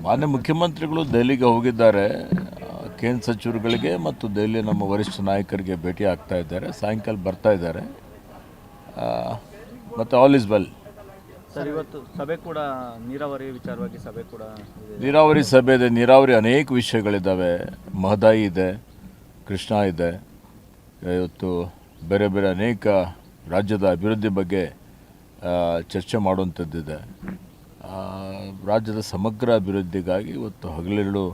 ಮಾನ್ಯ ಮುಖ್ಯಮಂತ್ರಿಗಳು ದೆಹಲಿಗೆ ಹೋಗಿದ್ದಾರೆ. ಕೇಂದ್ರ ಸಚಿವರುಗಳಿಗೆ ಮತ್ತು ದೆಹಲಿಯ ನಮ್ಮ ವರಿಷ್ಠ ನಾಯಕರಿಗೆ ಭೇಟಿ ಆಗ್ತಾ ಇದ್ದಾರೆ. ಸಾಯಂಕಾಲ ಬರ್ತಾ ಇದ್ದಾರೆ. ಮತ್ತು ಆಲ್ ಇಸ್ ವೆಲ್. ಸರ್, ಇವತ್ತು ಸಭೆ ಕೂಡ ನೀರಾವರಿ ವಿಚಾರವಾಗಿ ಸಭೆ ಕೂಡ ನೀರಾವರಿ ಸಭೆ ಇದೆ. ನೀರಾವರಿ ಅನೇಕ ವಿಷಯಗಳಿದ್ದಾವೆ. ಮಹದಾಯಿ ಇದೆ, ಕೃಷ್ಣಾ ಇದೆ. ಇವತ್ತು ಬೇರೆ ಬೇರೆ ಅನೇಕ ರಾಜ್ಯದ ಅಭಿವೃದ್ಧಿ ಬಗ್ಗೆ ಚರ್ಚೆ ಮಾಡುವಂಥದ್ದಿದೆ. ರಾಜ್ಯದ ಸಮಗ್ರ ಅಭಿವೃದ್ಧಿಗಾಗಿ ಇವತ್ತು ಹಗಲಿರುಳು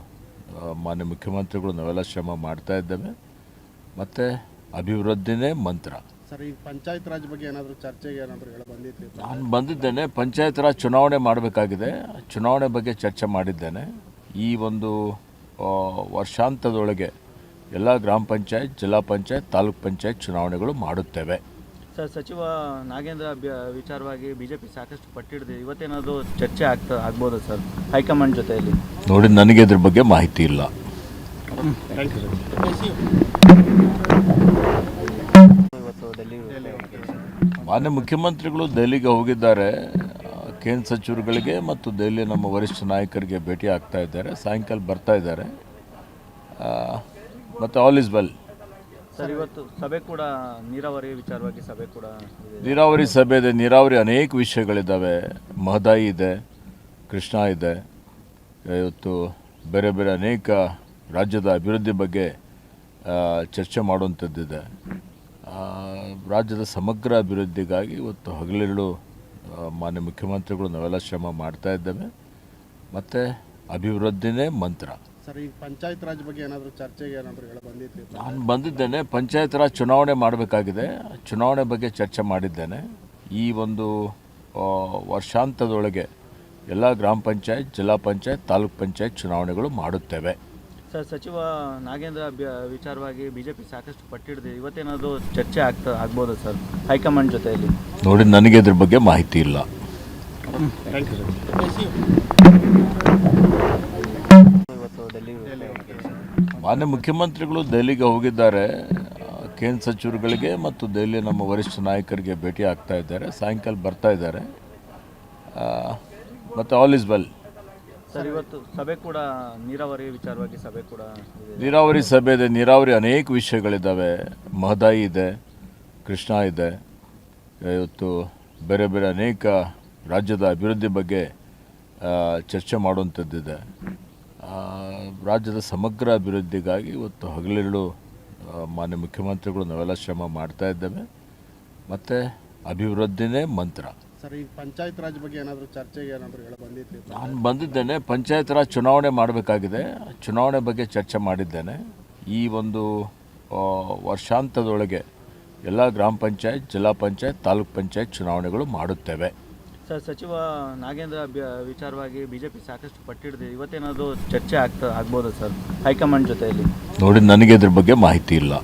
ಮಾನ್ಯ ಮುಖ್ಯಮಂತ್ರಿಗಳು ನಾವೆಲ್ಲ ಶ್ರಮ ಮಾಡ್ತಾ ಇದ್ದೇವೆ. ಮತ್ತು ಅಭಿವೃದ್ಧಿನೇ ಮಂತ್ರ. ಸರ್, ಈಗ ಪಂಚಾಯತ್ ರಾಜ್ ಬಗ್ಗೆ ಏನಾದರೂ ಚರ್ಚೆಗೆ ಏನಾದರೂ ಬಂದಿತ್ತು? ನಾನು ಬಂದಿದ್ದೇನೆ. ಪಂಚಾಯತ್ ರಾಜ್ ಚುನಾವಣೆ ಮಾಡಬೇಕಾಗಿದೆ. ಚುನಾವಣೆ ಬಗ್ಗೆ ಚರ್ಚೆ ಮಾಡಿದ್ದೇನೆ. ಈ ಒಂದು ವರ್ಷಾಂತದೊಳಗೆ ಎಲ್ಲ ಗ್ರಾಮ ಪಂಚಾಯತ್, ಜಿಲ್ಲಾ ಪಂಚಾಯತ್, ತಾಲೂಕ್ ಪಂಚಾಯತ್ ಚುನಾವಣೆಗಳು ಮಾಡುತ್ತೇವೆ. ಸರ್, ಸಚಿವ ನಾಗೇಂದ್ರ ವಿಚಾರವಾಗಿ ಬಿಜೆಪಿ ಸಾಕಷ್ಟು ಪಟ್ಟಿಡಿದೆ. ಇವತ್ತೇನಾದರೂ ಚರ್ಚೆ ಆಗ್ಬೋದಾ ಸರ್ ಹೈಕಮಾಂಡ್ ಜೊತೆಯಲ್ಲಿ? ನೋಡಿ, ನನಗೆ ಇದ್ರ ಬಗ್ಗೆ ಮಾಹಿತಿ ಇಲ್ಲ. ಮಾನ್ಯ ಮುಖ್ಯಮಂತ್ರಿಗಳು ದೆಹಲಿಗೆ ಹೋಗಿದ್ದಾರೆ. ಕೇಂದ್ರ ಸಚಿವರುಗಳಿಗೆ ಮತ್ತು ದೆಹಲಿಯ ನಮ್ಮ ವರಿಷ್ಠ ನಾಯಕರಿಗೆ ಭೇಟಿ ಆಗ್ತಾ ಇದ್ದಾರೆ. ಸಾಯಂಕಾಲ ಬರ್ತಾ ಇದ್ದಾರೆ. ಮತ್ತು ಆಲ್ ಇಸ್ ವೆಲ್. ಸರ್, ಇವತ್ತು ಸಭೆ ಕೂಡ ನೀರಾವರಿ ವಿಚಾರವಾಗಿ ಸಭೆ ಕೂಡ ನೀರಾವರಿ ಸಭೆ ಇದೆ. ನೀರಾವರಿ ಅನೇಕ ವಿಷಯಗಳಿದ್ದಾವೆ. ಮಹದಾಯಿ ಇದೆ, ಕೃಷ್ಣಾ ಇದೆ. ಇವತ್ತು ಬೇರೆ ಬೇರೆ ಅನೇಕ ರಾಜ್ಯದ ಅಭಿವೃದ್ಧಿ ಬಗ್ಗೆ ಚರ್ಚೆ ಮಾಡುವಂಥದ್ದಿದೆ. ರಾಜ್ಯದ ಸಮಗ್ರ ಅಭಿವೃದ್ಧಿಗಾಗಿ ಇವತ್ತು ಹಗಲಿರುಳು ಮಾನ್ಯ ಮುಖ್ಯಮಂತ್ರಿಗಳು ನಾವೆಲ್ಲ ಶ್ರಮ ಮಾಡ್ತಾ ಇದ್ದೇವೆ. ಮತ್ತು ಅಭಿವೃದ್ಧಿನೇ ಮಂತ್ರ. ಸರ್, ಈಗ ಪಂಚಾಯತ್ ರಾಜ್ ಬಗ್ಗೆ ಏನಾದರೂ ಚರ್ಚೆಗೆ ಏನಾದರೂ ಬಂದಿತ್ತು? ನಾನು ಬಂದಿದ್ದೇನೆ. ಪಂಚಾಯತ್ ರಾಜ್ ಚುನಾವಣೆ ಮಾಡಬೇಕಾಗಿದೆ. ಚುನಾವಣೆ ಬಗ್ಗೆ ಚರ್ಚೆ ಮಾಡಿದ್ದೇನೆ. ಈ ಒಂದು ವರ್ಷಾಂತದೊಳಗೆ ಎಲ್ಲ ಗ್ರಾಮ ಪಂಚಾಯತ್, ಜಿಲ್ಲಾ ಪಂಚಾಯತ್, ತಾಲೂಕ್ ಪಂಚಾಯತ್ ಚುನಾವಣೆಗಳು ಮಾಡುತ್ತೇವೆ. ಸರ್, ಸಚಿವ ನಾಗೇಂದ್ರ ವಿಚಾರವಾಗಿ ಬಿಜೆಪಿ ಸಾಕಷ್ಟು ಪಟ್ಟಿಡಿದೆ. ಇವತ್ತೇನಾದರೂ ಚರ್ಚೆ ಆಗ್ಬೋದಾ ಸರ್ ಹೈಕಮಾಂಡ್ ಜೊತೆಯಲ್ಲಿ? ನೋಡಿ, ನನಗೆ ಇದ್ರ ಬಗ್ಗೆ ಮಾಹಿತಿ ಇಲ್ಲ. ಮಾನ್ಯ ಮುಖ್ಯಮಂತ್ರಿಗಳು ದೆಹಲಿಗೆ ಹೋಗಿದ್ದಾರೆ. ಕೇಂದ್ರ ಸಚಿವರುಗಳಿಗೆ ಮತ್ತು ದೆಹಲಿಯ ನಮ್ಮ ವರಿಷ್ಠ ನಾಯಕರಿಗೆ ಭೇಟಿ ಆಗ್ತಾ ಇದ್ದಾರೆ. ಸಾಯಂಕಾಲ ಬರ್ತಾ ಇದ್ದಾರೆ. ಮತ್ತು ಆಲ್ ಇಸ್ ವೆಲ್. ಸರ್, ಇವತ್ತು ಸಭೆ ಕೂಡ ನೀರಾವರಿ ವಿಚಾರವಾಗಿ ಸಭೆ ಕೂಡ ನೀರಾವರಿ ಸಭೆ ಇದೆ. ನೀರಾವರಿ ಅನೇಕ ವಿಷಯಗಳಿದ್ದಾವೆ. ಮಹದಾಯಿ ಇದೆ, ಕೃಷ್ಣಾ ಇದೆ. ಇವತ್ತು ಬೇರೆ ಬೇರೆ ಅನೇಕ ರಾಜ್ಯದ ಅಭಿವೃದ್ಧಿ ಬಗ್ಗೆ ಚರ್ಚೆ ಮಾಡುವಂಥದ್ದಿದೆ. ರಾಜ್ಯದ ಸಮಗ್ರ ಅಭಿವೃದ್ಧಿಗಾಗಿ ಇವತ್ತು ಹಗಲಿರುಳು ಮಾನ್ಯ ಮುಖ್ಯಮಂತ್ರಿಗಳು ನಾವೆಲ್ಲ ಶ್ರಮ ಮಾಡ್ತಾ ಇದ್ದೇವೆ. ಮತ್ತು ಅಭಿವೃದ್ಧಿನೇ ಮಂತ್ರ. ಸರ್, ಈಗ ಪಂಚಾಯತ್ ರಾಜ್ ಬಗ್ಗೆ ಏನಾದರೂ ಚರ್ಚೆಗೆ ಏನಾದರೂ ಬಂದಿತ್ತು? ನಾನು ಬಂದಿದ್ದೇನೆ. ಪಂಚಾಯತ್ ರಾಜ್ ಚುನಾವಣೆ ಮಾಡಬೇಕಾಗಿದೆ. ಚುನಾವಣೆ ಬಗ್ಗೆ ಚರ್ಚೆ ಮಾಡಿದ್ದೇನೆ. ಈ ಒಂದು ವರ್ಷಾಂತದೊಳಗೆ ಎಲ್ಲ ಗ್ರಾಮ ಪಂಚಾಯತ್, ಜಿಲ್ಲಾ ಪಂಚಾಯತ್, ತಾಲೂಕ್ ಪಂಚಾಯತ್ ಚುನಾವಣೆಗಳು ಮಾಡುತ್ತೇವೆ. ಸರ್, ಸಚಿವ ನಾಗೇಂದ್ರ ವಿಚಾರವಾಗಿ ಬಿಜೆಪಿ ಸಾಕಷ್ಟು ಪಟ್ಟಿಡಿದೆ. ಇವತ್ತೇನಾದರೂ ಚರ್ಚೆ ಆಗ್ಬೋದಾ ಸರ್ ಹೈಕಮಾಂಡ್ ಜೊತೆಯಲ್ಲಿ? ನೋಡಿ, ನನಗೆ ಇದ್ರ ಬಗ್ಗೆ ಮಾಹಿತಿ ಇಲ್ಲ.